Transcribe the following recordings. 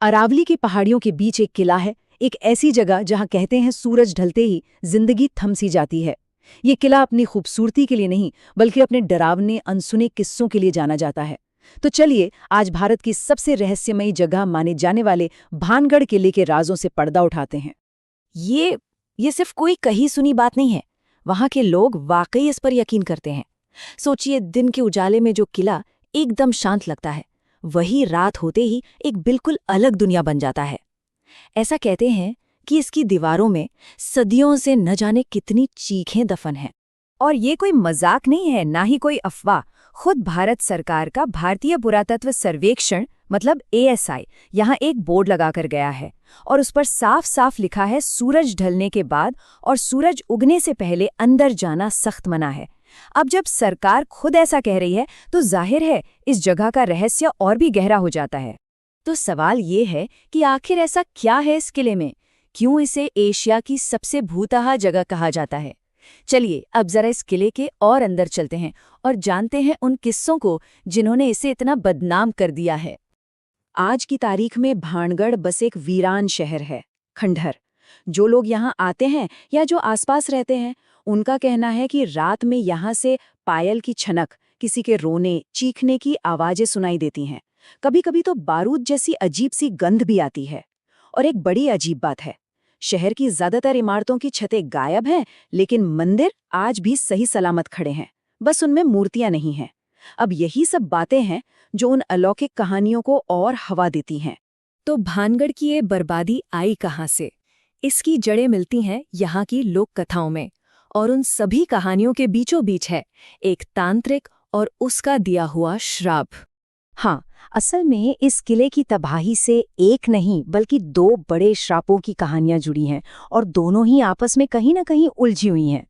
अरावली की पहाड़ियों के बीच एक किला है, एक ऐसी जगह जहां कहते हैं सूरज ढलते ही जिंदगी थम सी जाती है। ये किला अपनी खूबसूरती के लिए नहीं, बल्कि अपने डरावने अनसुने किस्सों के लिए जाना जाता है। तो चलिए आज भारत की सबसे रहस्यमयी जगह माने जाने वाले भानगढ़ किले के राजों से पर्दा उठाते हैं। ये सिर्फ कोई कही सुनी बात नहीं है। वहां के लोग वाकई इस पर यकीन करते हैं। सोचिए, दिन के उजाले में जो किला एकदम शांत लगता है, वही रात होते ही एक बिल्कुल अलग दुनिया बन जाता है। ऐसा कहते हैं कि इसकी दीवारों में सदियों से न जाने कितनी चीखें दफन हैं। और ये कोई मजाक नहीं है, ना ही कोई अफवाह। खुद भारत सरकार का भारतीय पुरातत्व सर्वेक्षण मतलब ASI यहाँ एक बोर्ड लगाकर गया है, और उस पर साफ साफ लिखा है सूरज ढलने के बाद और सूरज उगने से पहले अंदर जाना सख्त मना है। अब जब सरकार खुद ऐसा कह रही है तो जाहिर है इस जगह का रहस्य और भी गहरा हो जाता है। तो सवाल ये है कि आखिर ऐसा क्या है इस किले में, क्यों इसे एशिया की सबसे भूतहा जगह कहा जाता है। चलिए अब जरा इस किले के और अंदर चलते हैं और जानते हैं उन किस्सों को जिन्होंने इसे इतना बदनाम कर दिया है। आज की तारीख में भानगढ़ बस एक वीरान शहर है, खंडहर। जो लोग यहाँ आते हैं या जो आसपास रहते हैं, उनका कहना है कि रात में यहाँ से पायल की छनक, किसी के रोने चीखने की आवाजें सुनाई देती हैं। कभी कभी तो बारूद जैसी अजीब सी गंध भी आती है। और एक बड़ी अजीब बात है, शहर की ज्यादातर इमारतों की छतें गायब हैं, लेकिन मंदिर आज भी सही सलामत खड़े हैं, बस उनमें मूर्तियां नहीं हैं। अब यही सब बातें हैं जो उन अलौकिक कहानियों को और हवा देती हैं। तो भानगढ़ की ये बर्बादी आई कहाँ से? इसकी जड़ें मिलती हैं यहाँ की लोक कथाओं में, और उन सभी कहानियों के बीचों बीच है एक तांत्रिक और उसका दिया हुआ श्राप। हाँ, असल में इस किले की तबाही से एक नहीं बल्कि दो बड़े श्रापों की कहानियां जुड़ी हैं, और दोनों ही आपस में कहीं न कहीं उलझी हुई हैं।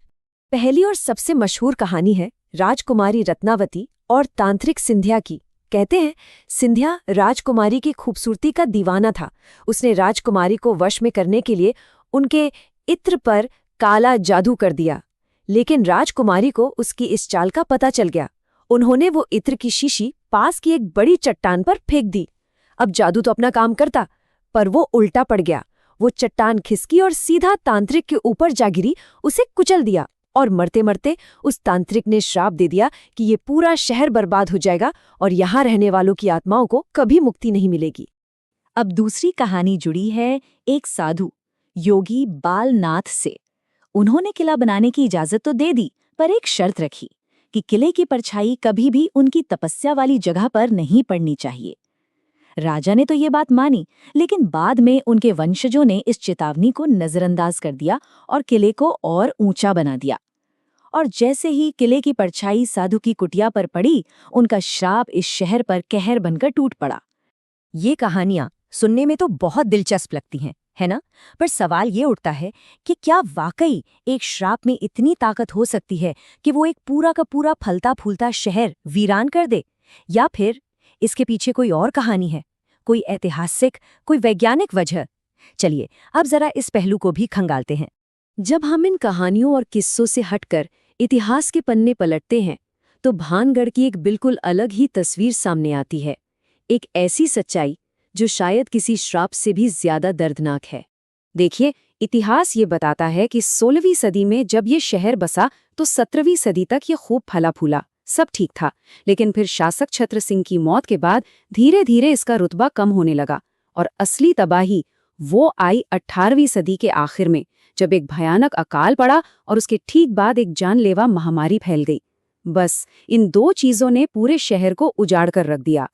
पहली और सबसे मशहूर कहानी है राजकुमारी रत्नावती और तांत्रिक सिंधिया की। कहते हैं सिंधिया राजकुमारी की खूबसूरती का दीवाना था। उसने राजकुमारी को वश में करने के लिए उनके इत्र पर काला जादू कर दिया, लेकिन राजकुमारी को उसकी इस चाल का पता चल गया। उन्होंने वो इत्र की शीशी पास की एक बड़ी चट्टान पर फेंक दी। अब जादू तो अपना काम करता, पर वो उल्टा पड़ गया। वो चट्टान खिसकी और सीधा तांत्रिक के ऊपर जा गिरी, उसे कुचल दिया, और मरते मरते उस तांत्रिक ने श्राप दे दिया कि ये पूरा शहर बर्बाद हो जाएगा और यहाँ रहने वालों की आत्माओं को कभी मुक्ति नहीं मिलेगी। अब दूसरी कहानी जुड़ी है एक साधु योगी बालनाथ से। उन्होंने किला बनाने की इजाजत तो दे दी, पर एक शर्त रखी कि किले की परछाई कभी भी उनकी तपस्या वाली जगह पर नहीं पड़नी चाहिए। राजा ने तो ये बात मानी, लेकिन बाद में उनके वंशजों ने इस चेतावनी को नजरअंदाज कर दिया और किले को और ऊंचा बना दिया। और जैसे ही किले की परछाई साधु की कुटिया पर पड़ी, उनका श्राप इस शहर पर कहर बनकर टूट पड़ा। ये कहानियां सुनने में तो बहुत दिलचस्प लगती हैं, है ना? पर सवाल ये उठता है कि क्या वाकई एक श्राप में इतनी ताकत हो सकती है कि वो एक पूरा का पूरा फलता फूलता शहर वीरान कर दे, या फिर इसके पीछे कोई और कहानी है, कोई ऐतिहासिक, कोई वैज्ञानिक वजह? चलिए अब जरा इस पहलू को भी खंगालते हैं। जब हम इन कहानियों और किस्सों से हटकर इतिहास के पन्ने पलटते हैं, तो भानगढ़ की एक बिल्कुल अलग ही तस्वीर सामने आती है। एक ऐसी सच्चाई जो शायद किसी श्राप से भी ज्यादा दर्दनाक है। देखिए, इतिहास ये बताता है कि 16वीं सदी में जब ये शहर बसा तो 17वीं सदी तक ये खूब फला फूला, सब ठीक था। लेकिन फिर शासक छत्र सिंह की मौत के बाद धीरे धीरे इसका रुतबा कम होने लगा, और असली तबाही वो आई 18वीं सदी के आखिर में, जब एक भयानक अकाल पड़ा और उसके ठीक बाद एक जानलेवा महामारी फैल गई। बस इन दो चीजों ने पूरे शहर को उजाड़ कर रख दिया।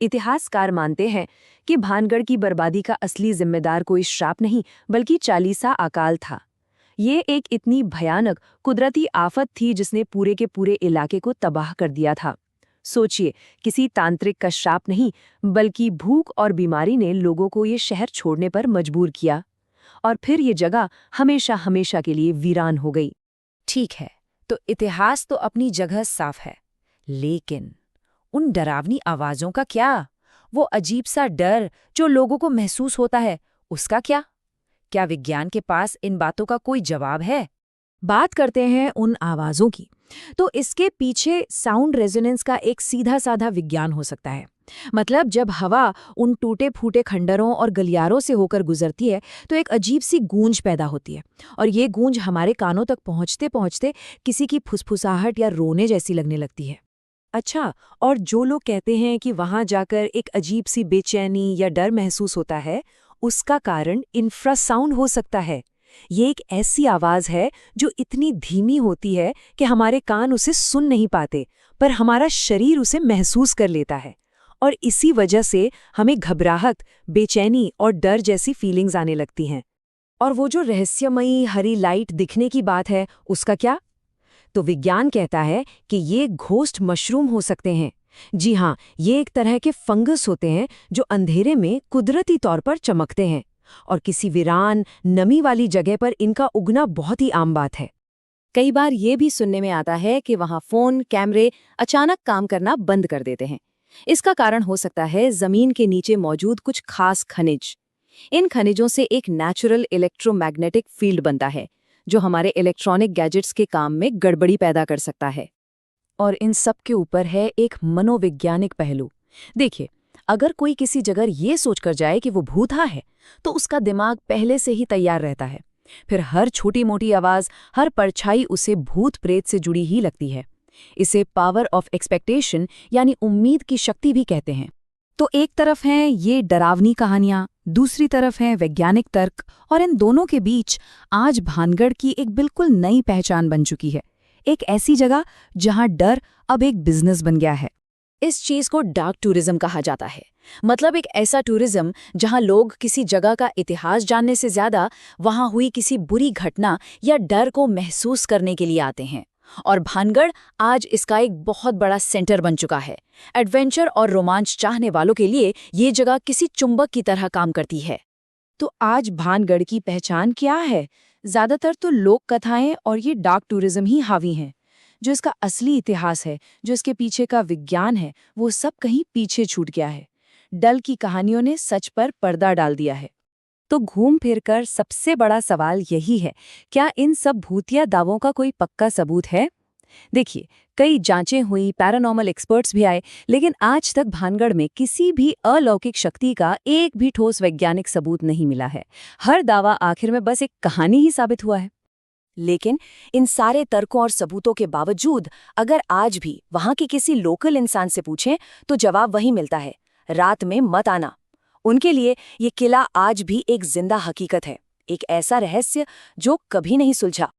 इतिहासकार मानते हैं कि भानगढ़ की बर्बादी का असली जिम्मेदार कोई श्राप नहीं, बल्कि चालीसा अकाल था। ये एक इतनी भयानक कुदरती आफत थी जिसने पूरे के पूरे इलाके को तबाह कर दिया था। सोचिए, किसी तांत्रिक का श्राप नहीं, बल्कि भूख और बीमारी ने लोगों को ये शहर छोड़ने पर मजबूर किया, और फिर ये जगह हमेशा हमेशा के लिए वीरान हो गई। ठीक है, तो इतिहास तो अपनी जगह साफ है, लेकिन उन डरावनी आवाजों का क्या? वो अजीब सा डर जो लोगों को महसूस होता है, उसका क्या? क्या विज्ञान के पास इन बातों का कोई जवाब है? बात करते हैं उन आवाजों की, तो इसके पीछे साउंड रेजोनेंस का एक सीधा साधा विज्ञान हो सकता है। मतलब जब हवा उन टूटे फूटे खंडरों और गलियारों से होकर गुजरती है तो एक अजीब सी गूंज पैदा होती है, और ये गूंज हमारे कानों तक पहुंचते पहुंचते किसी की फुसफुसाहट या रोने जैसी लगने लगती है। अच्छा, और जो लोग कहते हैं कि वहां जाकर एक अजीब सी बेचैनी या डर महसूस होता है, उसका कारण इंफ्रासाउंड हो सकता है। ये एक ऐसी आवाज है जो इतनी धीमी होती है कि हमारे कान उसे सुन नहीं पाते, पर हमारा शरीर उसे महसूस कर लेता है। और इसी वजह से हमें घबराहट, बेचैनी और डर जैसी फीलिंग्स आने लगती हैं। और वो जो रहस्यमयी हरी लाइट दिखने की बात है, उसका क्या? तो विज्ञान कहता है कि ये घोस्ट मशरूम हो सकते हैं। जी हाँ, ये एक तरह के फंगस होते हैं जो अंधेरे में कुदरती तौर पर चमकते हैं, और किसी वीरान, नमी वाली जगह पर इनका उगना बहुत ही आम बात है। कई बार ये भी सुनने में आता है कि वहाँ फोन, कैमरे अचानक काम करना बंद कर देते हैं। इसका कारण हो सकता है जमीन के नीचे मौजूद कुछ खास खनिज। इन खनिजों से एक नेचुरल इलेक्ट्रोमैग्नेटिक फील्ड बनता है जो हमारे इलेक्ट्रॉनिक गैजेट्स के काम में गड़बड़ी पैदा कर सकता है। और इन सब के ऊपर है एक मनोवैज्ञानिक पहलू। देखिए, अगर कोई किसी जगह ये सोचकर जाए कि वो भूत है, तो उसका दिमाग पहले से ही तैयार रहता है। फिर हर छोटी मोटी आवाज, हर परछाई उसे भूत प्रेत से जुड़ी ही लगती है। इसे पावर ऑफ एक्सपेक्टेशन यानी उम्मीद की शक्ति भी कहते हैं। तो एक तरफ हैं ये डरावनी कहानियां, दूसरी तरफ है वैज्ञानिक तर्क, और इन दोनों के बीच आज भानगढ़ की एक बिल्कुल नई पहचान बन चुकी है। एक ऐसी जगह जहां डर अब एक बिजनेस बन गया है। इस चीज को डार्क टूरिज्म कहा जाता है। मतलब एक ऐसा टूरिज्म जहां लोग किसी जगह का इतिहास जानने से ज्यादा वहां हुई किसी बुरी घटना या डर को महसूस करने के लिए आते हैं। और भानगढ़ आज इसका एक बहुत बड़ा सेंटर बन चुका है। एडवेंचर और रोमांच चाहने वालों के लिए ये जगह किसी चुंबक की तरह काम करती है। तो आज भानगढ़ की पहचान क्या है? ज्यादातर तो लोक कथाएं और ये डार्क टूरिज्म ही हावी हैं। जो इसका असली इतिहास है, जो इसके पीछे का विज्ञान है, वो सब कहीं पीछे छूट गया है। डल की कहानियों ने सच पर पर्दा डाल दिया है। तो घूम फिर कर सबसे बड़ा सवाल यही है, क्या इन सब भूतिया दावों का कोई पक्का सबूत है? देखिए, कई जांचें हुई, पैरानॉर्मल एक्सपर्ट्स भी आए, लेकिन आज तक भानगढ़ में किसी भी अलौकिक शक्ति का एक भी ठोस वैज्ञानिक सबूत नहीं मिला है। हर दावा आखिर में बस एक कहानी ही साबित हुआ है। लेकिन इन सारे तर्कों और सबूतों के बावजूद अगर आज भी वहां के किसी लोकल इंसान से पूछें तो जवाब वही मिलता है, रात में मत आना। उनके लिए ये किला आज भी एक जिंदा हकीकत है, एक ऐसा रहस्य जो कभी नहीं सुलझा।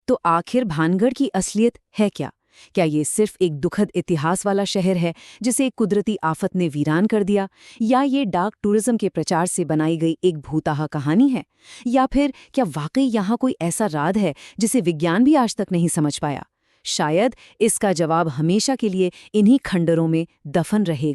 तो आखिर भानगढ़ की असलियत है क्या? क्या ये सिर्फ एक दुखद इतिहास वाला शहर है जिसे एक कुदरती आफत ने वीरान कर दिया, या ये डार्क टूरिज्म के प्रचार से बनाई गई एक भूताहा कहानी है, या फिर क्या वाकई यहाँ कोई ऐसा राज है जिसे विज्ञान भी आज तक नहीं समझ पाया? शायद इसका जवाब हमेशा के लिए इन्हीं खंडरों में दफन रहेगा।